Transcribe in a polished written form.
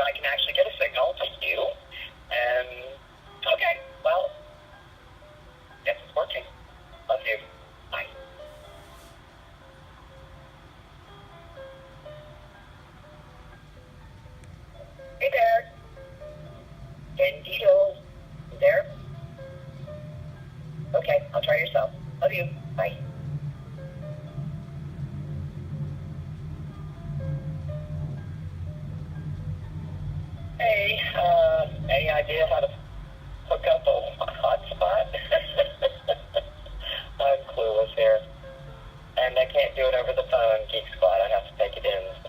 I can actually get a signal to you. And, okay, well, guess it's working. Love you. Bye. Hey there. Benditos. You there? Okay, I'll try yourself. Love you. Bye. Hey, any idea how to hook up a hotspot? I'm clueless here. And I can't do it over the phone, Geek Squad. I have to take it in.